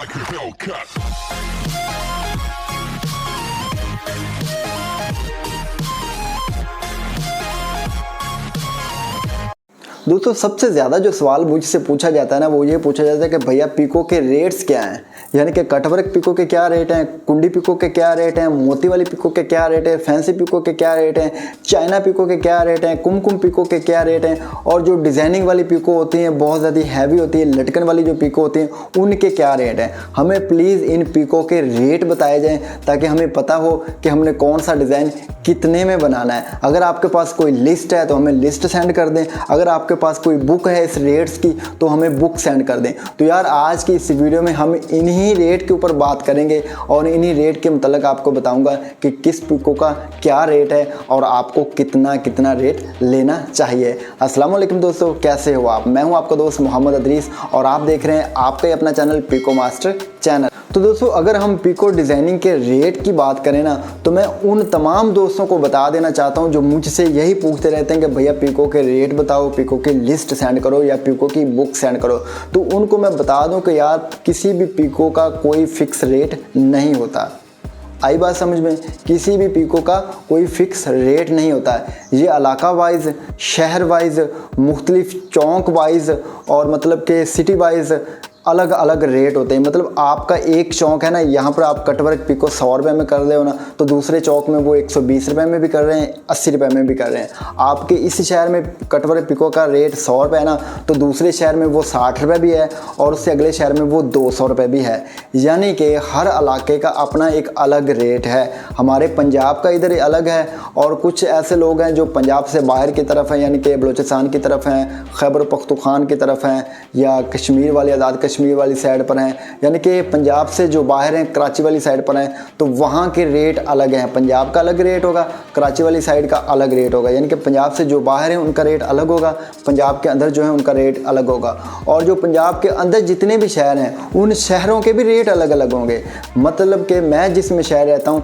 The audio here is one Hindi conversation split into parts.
Like a Hellcat. दोस्तों सबसे ज़्यादा जो सवाल मुझसे पूछा जाता है ना, वो ये पूछा जाता है कि भैया पिको के रेट्स क्या हैं, यानी कि कटवर्क पिको के क्या रेट हैं, कुंडी पिको के क्या रेट हैं, मोती वाली पिको के क्या रेट है, फैंसी पिको के क्या रेट हैं, चाइना पिको के क्या रेट हैं, कुमकुम पिको के क्या रेट हैं, और जो डिज़ाइनिंग वाली पिको होती हैं बहुत ज़्यादा हैवी होती है, लटकन वाली जो पिको होती हैं उनके क्या रेट हैं। हमें प्लीज़ इन पिको के रेट बताए जाएँ ताकि हमें पता हो कि हमने कौन सा डिज़ाइन कितने में बनाना है। अगर आपके पास कोई लिस्ट है तो हमें लिस्ट सेंड कर दें, अगर आपके पास कोई बुक है इस रेट्स की तो हमें बुक सेंड कर दें। तो यार आज की इस वीडियो में हम इन्हीं रेट के ऊपर बात करेंगे और इन्हीं रेट के मतलब आपको बताऊंगा कि किस पिको का क्या रेट है और आपको कितना कितना रेट लेना चाहिए। अस्सलाम वालेकुम दोस्तों, कैसे हो आप? मैं हूं आपका दोस्त मोहम्मद अदरीस और आप देख रहे हैं आपका ही अपना चैनल पिको मास्टर चैनल। तो दोस्तों अगर हम पिको डिज़ाइनिंग के रेट की बात करें ना, तो मैं उन तमाम दोस्तों को बता देना चाहता हूं जो मुझसे यही पूछते रहते हैं कि भैया पिको के रेट बताओ, पिको की लिस्ट सेंड करो या पिको की बुक सेंड करो। तो उनको मैं बता दूं कि यार किसी भी पिको का कोई फिक्स रेट नहीं होता। आई बात समझ में? किसी भी पिको का कोई फिक्स रेट नहीं होता है। ये इलाका वाइज, शहर वाइज, मुख्तलिफ चौंक वाइज और मतलब के सिटी वाइज अलग अलग रेट होते हैं। मतलब आपका एक चौक है ना, यहाँ पर आप कटवर्क पिको 100 रुपये में कर रहे हो ना, तो दूसरे चौक में वो 120 रुपये में भी कर रहे हैं, 80 रुपये में भी कर रहे हैं। आपके इस शहर में कटवर्क पिको का रेट 100 रुपये है ना, तो दूसरे शहर में वो 60 रुपये भी है और उससे अगले शहर में वो 200 रुपये भी है। यानी कि हर इलाके का अपना एक अलग रेट है। हमारे पंजाब का इधर अलग है और कुछ ऐसे लोग हैं जो पंजाब से बाहर की तरफ हैं, यानी कि बलूचिस्तान की तरफ हैं, खैबर पख्तूनख्वा की तरफ हैं या कश्मीर वाली आज़ाद कश्मीर वाली साइड पर हैं, यानी कि पंजाब से जो बाहर हैं कराची वाली साइड पर हैं, तो वहाँ के रेट अलग हैं। पंजाब का अलग रेट होगा, कराची वाली साइड का अलग रेट होगा। यानी कि पंजाब से जो बाहर हैं उनका रेट अलग होगा, पंजाब के अंदर जो है उनका रेट अलग होगा। और जो पंजाब के अंदर जितने भी शहर हैं उन शहरों के भी रेट अलग अलग होंगे। मतलब कि मैं जिसमें शहर रहता हूँ,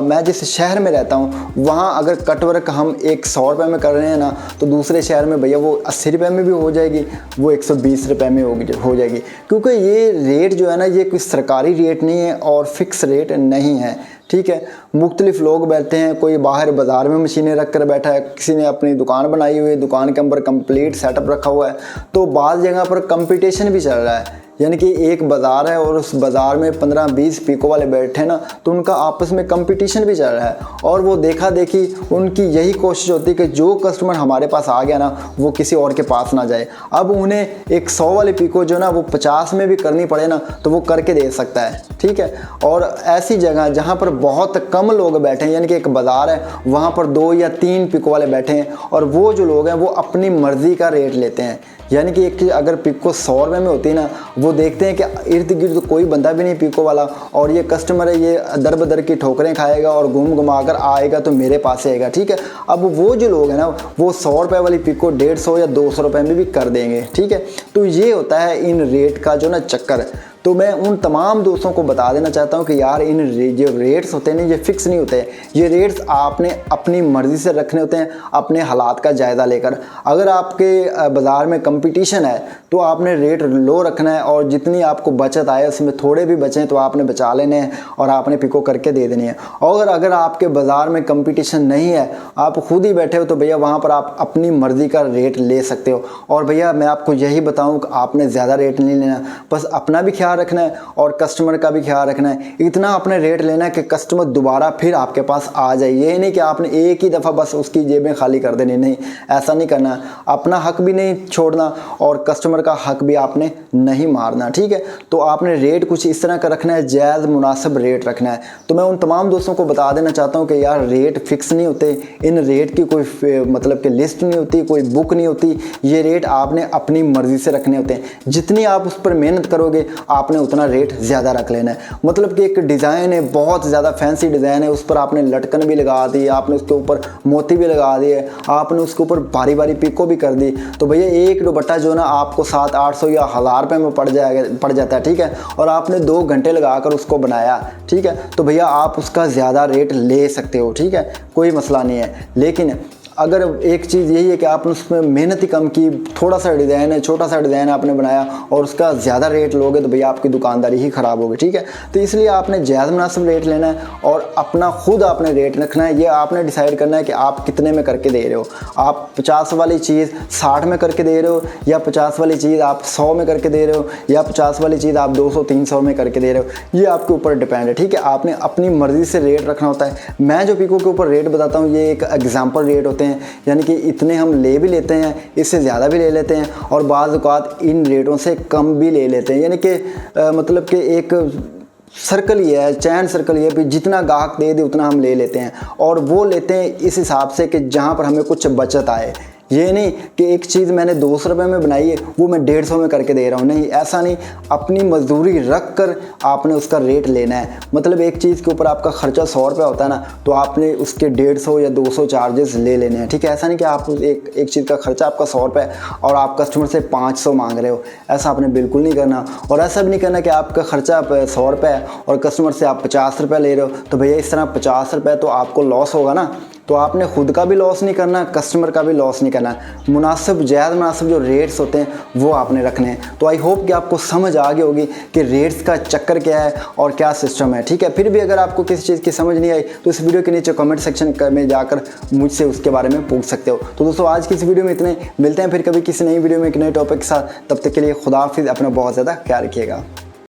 मैं जिस शहर में रहता हूँ वहाँ अगर कटवर्क हम 100 रुपये में कर रहे हैं ना, तो दूसरे शहर में भैया वो 80 रुपये में भी हो जाएगी, वो 120 रुपये में हो जाएगी। क्योंकि ये रेट जो है ना, ये कोई सरकारी रेट नहीं है और फिक्स रेट नहीं है। ठीक है, मुख्तलिफ लोग बैठते हैं, कोई बाहर बाज़ार में मशीनें रख कर बैठा है, किसी ने अपनी दुकान बनाई हुई है, दुकान के अंदर कंप्लीट सेटअप रखा हुआ है। तो बाज़ जगह पर कंपटीशन भी चल रहा है, यानी कि एक बाज़ार है और उस बाज़ार में 15-20 पिको वाले बैठे ना, तो उनका आपस में कंपटीशन भी चल रहा है और वो देखा देखी उनकी यही कोशिश होती है कि जो कस्टमर हमारे पास आ गया ना, वो किसी और के पास ना जाए। अब उन्हें एक 100 वाली पिको जो ना वो 50 में भी करनी पड़े ना, तो वो करके दे सकता है। ठीक है, और ऐसी जगह जहाँ पर बहुत कम लोग बैठे हैं, यानी कि एक बाज़ार है वहाँ पर 2 या 3 पिको वाले बैठे हैं और वो जो लोग हैं वो अपनी मर्ज़ी का रेट लेते हैं। यानी कि एक अगर पिको 100 रुपये में होती है ना, वो देखते हैं कि इर्द गिर्द तो कोई बंदा भी नहीं पिको वाला और ये कस्टमर है, ये दर बदर की ठोकरें खाएगा और घूम घुमा कर आएगा तो मेरे पास आएगा। ठीक है, अब वो जो लोग हैं ना वो 100 रुपये वाली पिको 150 या 200 रुपये में भी कर देंगे। ठीक है, तो ये होता है इन रेट का जो ना चक्कर। तो मैं उन तमाम दोस्तों को बता देना चाहता हूँ कि यार इन जो रेट्स होते हैं ना, ये फ़िक्स नहीं होते हैं। ये रेट्स आपने अपनी मर्ज़ी से रखने होते हैं, अपने हालात का जायज़ा लेकर। अगर आपके बाज़ार में कंपटीशन है तो आपने रेट लो रखना है और जितनी आपको बचत आए उसमें थोड़े भी बचें तो आपने बचा लेने हैं और आपने पिको करके दे देनी है। और अगर आपके बाज़ार में कंपटीशन नहीं है, आप खुद ही बैठे हो, तो भैया वहाँ पर आप अपनी मर्ज़ी का रेट ले सकते हो। और भैया मैं आपको यही बताऊँ कि आपने ज़्यादा रेट नहीं लेना, बस अपना भी ख्याल रखना है और कस्टमर का भी ख्याल रखना है। इतना आपने रेट लेना है कि कस्टमर दोबारा फिर आपके पास आ जाए। ये नहीं कि आपने एक ही दफ़ा बस उसकी जेबें खाली कर देनी, नहीं, ऐसा नहीं करना। अपना हक भी नहीं छोड़ना और कस्टमर का हक भी आपने नहीं मारना। ठीक है, तो आपने रेट कुछ इस तरह का रखना है, जायज़ मुनासिब रेट रखना है। तो मैं उन तमाम दोस्तों को बता देना चाहता हूँ कि यार रेट फिक्स नहीं होते, इन रेट की कोई मतलब कि लिस्ट नहीं होती, कोई बुक नहीं होती। ये रेट आपने अपनी मर्ज़ी से रखने होते हैं। जितनी आप उस पर मेहनत करोगे आपने उतना रेट ज़्यादा रख लेना है। मतलब कि एक डिज़ाइन है, बहुत ज़्यादा फैंसी डिज़ाइन है, उस पर आपने लटकन भी लगा दी, आपने उसके ऊपर मोती भी लगा दिए, आपने उसके ऊपर भारी भारी पिको भी कर दी, तो भैया एक दुपट्टा जो ना आपको 700-800 या 1000 रुपये में पड़ जाता है। ठीक है, और आपने 2 घंटे लगाकर उसको बनाया। ठीक है, तो भैया आप उसका ज़्यादा रेट ले सकते हो। ठीक है, कोई मसला नहीं है। लेकिन अगर एक चीज़ यही है कि आपने उसमें मेहनत ही कम की, थोड़ा सा डिज़ाइन है, छोटा सा डिज़ाइन आपने बनाया और उसका ज़्यादा रेट लोगे तो भैया आपकी दुकानदारी ही ख़राब होगी, ठीक है। तो इसलिए आपने जायज़ मुनासिब रेट लेना है और अपना खुद आपने रेट रखना है। ये आपने डिसाइड करना है कि आप कितने में करके दे रहे हो। आप 50 वाली चीज़ 60 में करके दे रहे हो, या 50 वाली चीज़ आप 100 में करके दे रहे हो, या 50 वाली चीज़ आप 200-300 में करके दे रहे हो। ये आपके ऊपर डिपेंड है, ठीक है। आपने अपनी मर्ज़ी से रेट रखना होता है। मैं जो पीको के ऊपर रेट बताता हूँ ये एक एग्जाम्पल रेट होते हैं, यानी कि इतने हम ले भी लेते हैं, इससे ज़्यादा भी ले लेते हैं और बाज़ औक़ात इन रेटों से कम भी ले लेते हैं। यानी कि मतलब कि एक सर्कल ही है, चैन सर्कल ही है, फिर जितना गाहक दे दे उतना हम ले लेते हैं और वो लेते हैं इस हिसाब से कि जहाँ पर हमें कुछ बचत आए। ये नहीं कि एक चीज़ मैंने 200 रुपये में बनाई है वो मैं 150 में करके दे रहा हूँ, नहीं, ऐसा नहीं। अपनी मजदूरी रख कर आपने उसका रेट लेना है। मतलब एक चीज़ के ऊपर आपका खर्चा 100 रुपये होता है ना, तो आपने उसके 150 या 200 चार्जेस ले लेने हैं, ठीक है। ऐसा नहीं कि आप एक चीज़ का खर्चा आपका 100 रुपये और आप कस्टमर से 500 मांग रहे हो, ऐसा आपने बिल्कुल नहीं करना। और ऐसा भी नहीं करना कि आपका खर्चा 100 रुपये और कस्टमर से आप 50 रुपये ले रहे हो, तो भैया इस तरह 50 रुपये तो आपको लॉस होगा ना। तो आपने खुद का भी लॉस नहीं करना, कस्टमर का भी लॉस नहीं करना। मुनासिब जायज़ मुनासिब जो रेट्स होते हैं वो आपने रखने हैं। तो आई होप कि आपको समझ आ गई होगी कि रेट्स का चक्कर क्या है और क्या सिस्टम है, ठीक है। फिर भी अगर आपको किसी चीज़ की समझ नहीं आई तो इस वीडियो के नीचे कमेंट सेक्शन में जाकर मुझसे उसके बारे में पूछ सकते हो। तो दोस्तों आज की इस वीडियो में इतने, मिलते हैं फिर कभी किसी नई वीडियो में एक नए टॉपिक के साथ। तब तक के लिए खुदा हाफिज़, अपना बहुत ज़्यादा ख्याल रखिएगा।